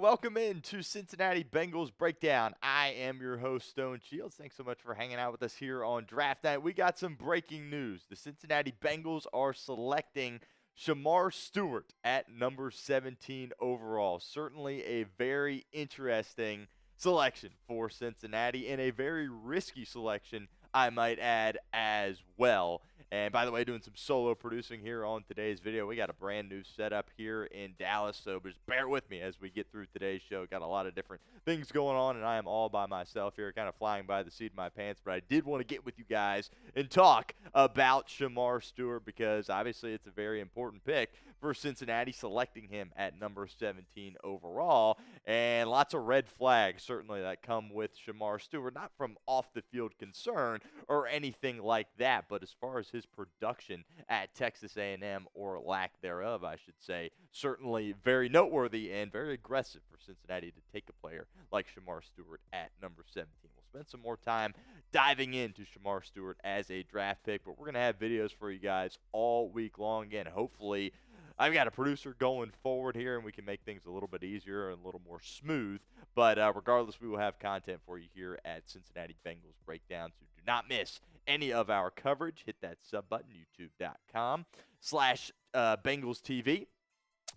welcome in to Cincinnati Bengals Breakdown. I am your host, Stone Shields. Thanks so much for hanging out with us here on Draft Night. We got some breaking news. The Cincinnati Bengals are selecting Shemar Stewart at number 17 overall. Certainly a very interesting selection for Cincinnati and a very risky selection, I might add, as well. And by the way, doing some solo producing here on today's video. We got a brand new setup here in Dallas, so just bear with me as we get through today's show. Got a lot of different things going on, and I am all by myself here, kind of flying by the seat of my pants. But I did want to get with you guys and talk about Shemar Stewart because obviously it's a very important pick for Cincinnati, selecting him at number 17 overall. And lots of red flags certainly that come with Shemar Stewart, not from off-the-field concern or anything like that, but as far as his production at Texas A&M, or lack thereof, I should say, certainly very noteworthy and very aggressive for Cincinnati to take a player like Shemar Stewart at number 17. We'll spend some more time diving into Shemar Stewart as a draft pick, but we're going to have videos for you guys all week long. Again, hopefully I've got a producer going forward here, and we can make things a little bit easier and a little more smooth. But regardless, we will have content for you here at Cincinnati Bengals Breakdown, so do not miss any of our coverage. Hit that sub button, youtube.com/Bengals TV,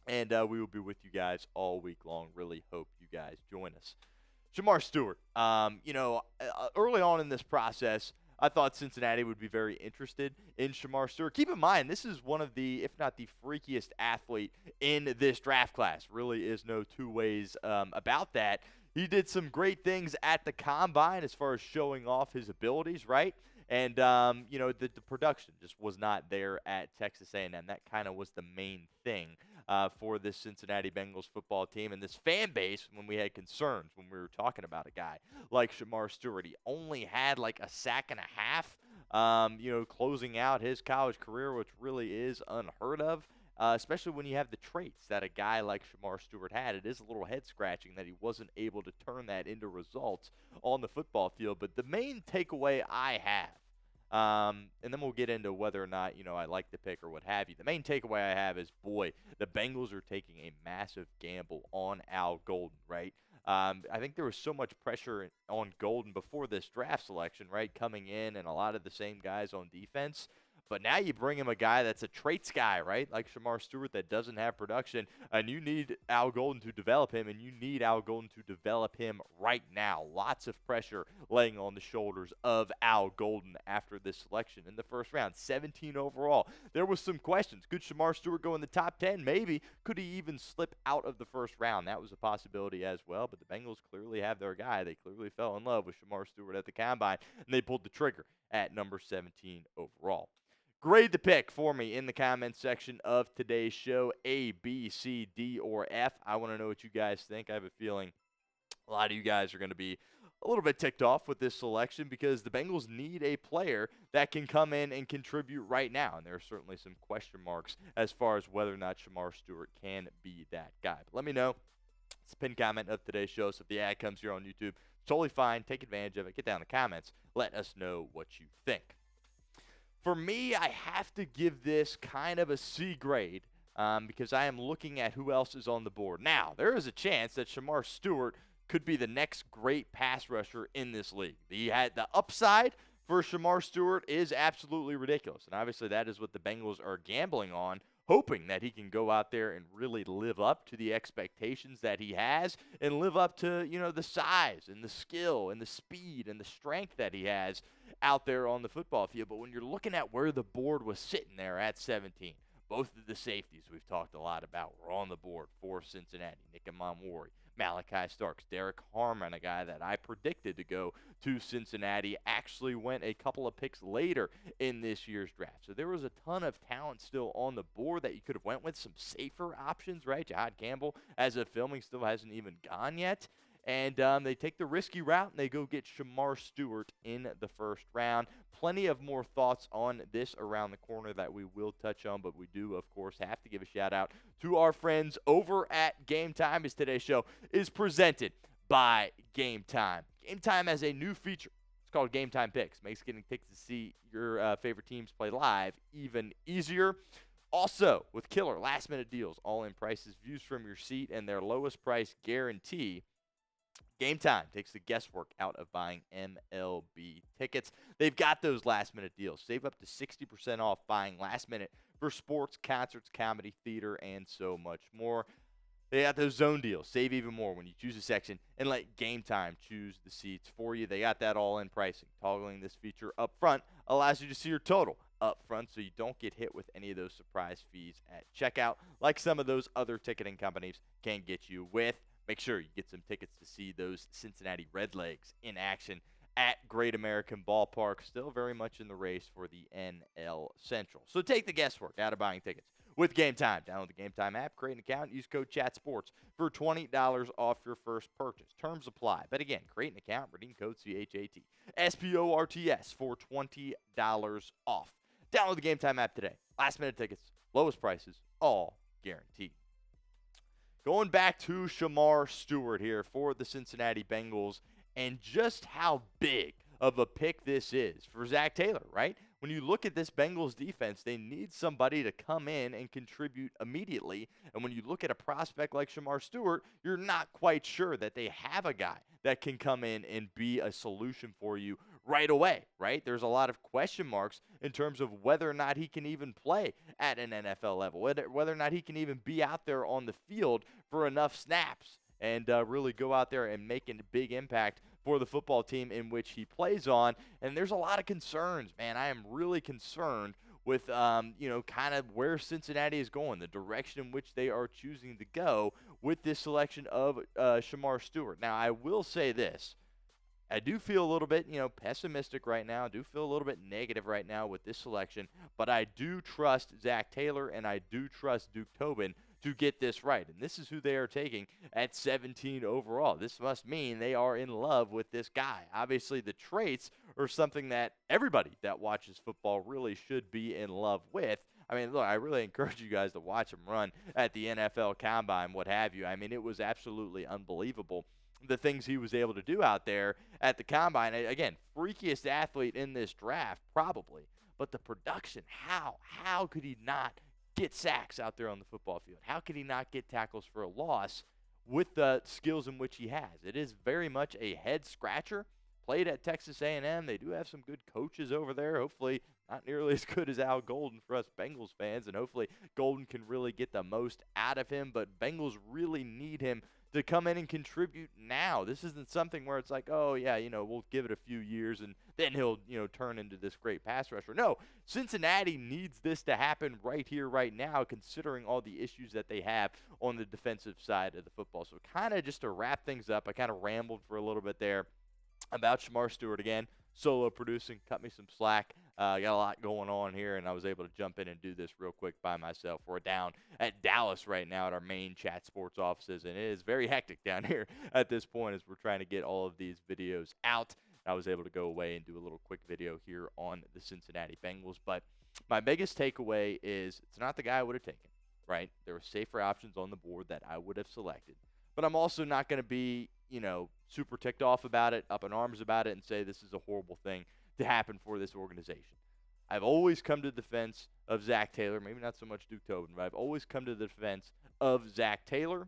and we will be with you guys all week long. Really hope you guys join us. Shemar Stewart, early on in this process, I thought Cincinnati would be very interested in Shemar Stewart. Keep in mind, this is one of the, if not the freakiest athlete in this draft class. Really is no two ways about that. He did some great things at the Combine as far as showing off his abilities, right? And, the production just was not there at Texas A&M. That kind of was the main thing for this Cincinnati Bengals football team and this fan base when we had concerns when we were talking about a guy like Shemar Stewart. He only had like a sack and a half, closing out his college career, which really is unheard of. Especially when you have the traits that a guy like Shemar Stewart had. It is a little head-scratching that he wasn't able to turn that into results on the football field. But the main takeaway I have, and then we'll get into whether or not, I like the pick or what have you. The main takeaway I have is, boy, the Bengals are taking a massive gamble on Al Golden, right? I think there was so much pressure on Golden before this draft selection, right, coming in, and a lot of the same guys on defense. But now you bring him a guy that's a traits guy, right, like Shemar Stewart, that doesn't have production, and you need Al Golden to develop him, and you need Al Golden to develop him right now. Lots of pressure laying on the shoulders of Al Golden after this selection in the first round, 17 overall. There was some questions. Could Shemar Stewart go in the top 10? Maybe. Could he even slip out of the first round? That was a possibility as well, but the Bengals clearly have their guy. They clearly fell in love with Shemar Stewart at the Combine, and they pulled the trigger at number 17 overall. Grade the pick for me in the comments section of today's show. A, B, C, D, or F. I want to know what you guys think. I have a feeling a lot of you guys are going to be a little bit ticked off with this selection because the Bengals need a player that can come in and contribute right now. And there are certainly some question marks as far as whether or not Shemar Stewart can be that guy. But let me know. It's the pinned comment of today's show. So if the ad comes here on YouTube, totally fine. Take advantage of it. Get down in the comments. Let us know what you think. For me, I have to give this kind of a C grade because I am looking at who else is on the board. Now, there is a chance that Shemar Stewart could be the next great pass rusher in this league. The upside for Shemar Stewart is absolutely ridiculous, and obviously that is what the Bengals are gambling on, hoping that he can go out there and really live up to the expectations that he has and live up to, the size and the skill and the speed and the strength that he has out there on the football field. But when you're looking at where the board was sitting there at 17, both of the safeties we've talked a lot about were on the board for Cincinnati. Nick Amamori, Malachi Starks, Derek Harmon, a guy that I predicted to go to Cincinnati, actually went a couple of picks later in this year's draft. So there was a ton of talent still on the board that you could have went with, some safer options, right? Jahad Campbell, as of filming, still hasn't even gone yet. And they take the risky route, and they go get Shemar Stewart in the first round. Plenty of more thoughts on this around the corner that we will touch on, but we do, of course, have to give a shout-out to our friends over at Game Time, as today's show is presented by Game Time. Game Time has a new feature. It's called Game Time Picks. Makes getting picks to see your favorite teams play live even easier. Also, with killer last-minute deals, all-in prices, views from your seat, and their lowest price guarantee, Game Time takes the guesswork out of buying MLB tickets. They've got those last-minute deals. Save up to 60% off buying last minute for sports, concerts, comedy, theater, and so much more. They got those zone deals. Save even more when you choose a section and let Game Time choose the seats for you. They got that all-in pricing. Toggling this feature up front allows you to see your total up front so you don't get hit with any of those surprise fees at checkout like some of those other ticketing companies can get you with. Make sure you get some tickets to see those Cincinnati Redlegs in action at Great American Ballpark. Still very much in the race for the NL Central. So take the guesswork out of buying tickets with Game Time. Download the Game Time app, create an account, use code CHATSPORTS for $20 off your first purchase. Terms apply. But again, create an account, redeem code CHATSPORTS for $20 off. Download the Game Time app today. Last minute tickets, lowest prices, all guaranteed. Going back to Shemar Stewart here for the Cincinnati Bengals and just how big of a pick this is for Zach Taylor, right? When you look at this Bengals defense, they need somebody to come in and contribute immediately. And when you look at a prospect like Shemar Stewart, you're not quite sure that they have a guy that can come in and be a solution for you right away, right? There's a lot of question marks in terms of whether or not he can even play at an NFL level, whether or not he can even be out there on the field for enough snaps and really go out there and make a big impact for the football team in which he plays on. And there's a lot of concerns, man. I am really concerned with, kind of where Cincinnati is going, the direction in which they are choosing to go with this selection of Shemar Stewart. Now, I will say this. I do feel a little bit, pessimistic right now. I do feel a little bit negative right now with this selection, but I do trust Zach Taylor and I do trust Duke Tobin to get this right. And this is who they are taking at 17 overall. This must mean they are in love with this guy. Obviously, the traits are something that everybody that watches football really should be in love with. I mean, look, I really encourage you guys to watch him run at the NFL Combine, what have you. I mean, it was absolutely unbelievable, the things he was able to do out there at the Combine. Again, freakiest athlete in this draft, probably. But the production, how could he not get sacks out there on the football field? How could he not get tackles for a loss with the skills in which he has? It is very much a head-scratcher. Played at Texas A&M. They do have some good coaches over there. Hopefully not nearly as good as Al Golden for us Bengals fans, and hopefully Golden can really get the most out of him. But Bengals really need him to come in and contribute now. This isn't something where it's like, oh, yeah, we'll give it a few years and then he'll, turn into this great pass rusher. No, Cincinnati needs this to happen right here, right now, considering all the issues that they have on the defensive side of the football. So kind of just to wrap things up, I kind of rambled for a little bit there about Shemar Stewart again. Solo producing, cut me some slack. Got a lot going on here, and I was able to jump in and do this real quick by myself. We're down at Dallas right now at our main Chat Sports offices, and it is very hectic down here at this point as we're trying to get all of these videos out. I was able to go away and do a little quick video here on the Cincinnati Bengals. But my biggest takeaway is it's not the guy I would have taken, right? There were safer options on the board that I would have selected. But I'm also not going to be, super ticked off about it, up in arms about it, and say this is a horrible thing to happen for this organization. I've always come to the defense of Zach Taylor, maybe not so much Duke Tobin, but I've always come to the defense of Zach Taylor,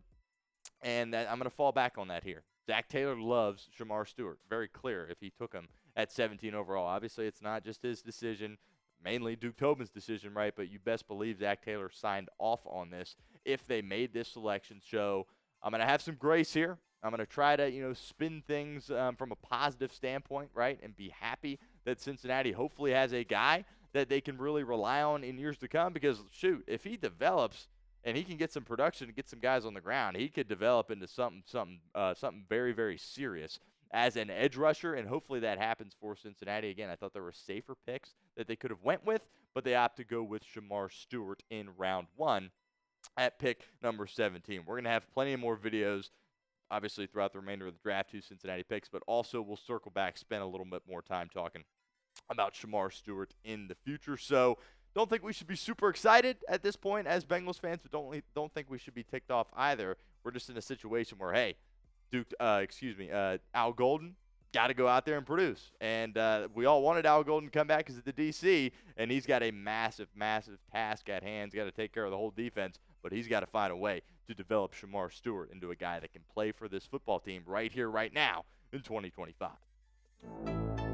and I'm going to fall back on that here. Zach Taylor loves Shemar Stewart. Very clear if he took him at 17 overall. Obviously, it's not just his decision, mainly Duke Tobin's decision, right? But you best believe Zach Taylor signed off on this if they made this selection. So I'm going to have some grace here. I'm going to try to, spin things from a positive standpoint, right, and be happy that Cincinnati hopefully has a guy that they can really rely on in years to come because, shoot, if he develops and he can get some production and get some guys on the ground, he could develop into something very, very serious as an edge rusher, and hopefully that happens for Cincinnati. Again, I thought there were safer picks that they could have went with, but they opt to go with Shemar Stewart in round 1 at pick number 17. We're going to have plenty more videos obviously throughout the remainder of the draft, 2 Cincinnati picks, but also we'll circle back, spend a little bit more time talking about Shemar Stewart in the future. So don't think we should be super excited at this point as Bengals fans, but don't think we should be ticked off either. We're just in a situation where, hey, Al Golden, got to go out there and produce. And we all wanted Al Golden to come back because of the DC, and he's got a massive, massive task at hand. He's got to take care of the whole defense, but he's got to find a way to develop Shemar Stewart into a guy that can play for this football team right here, right now in 2025.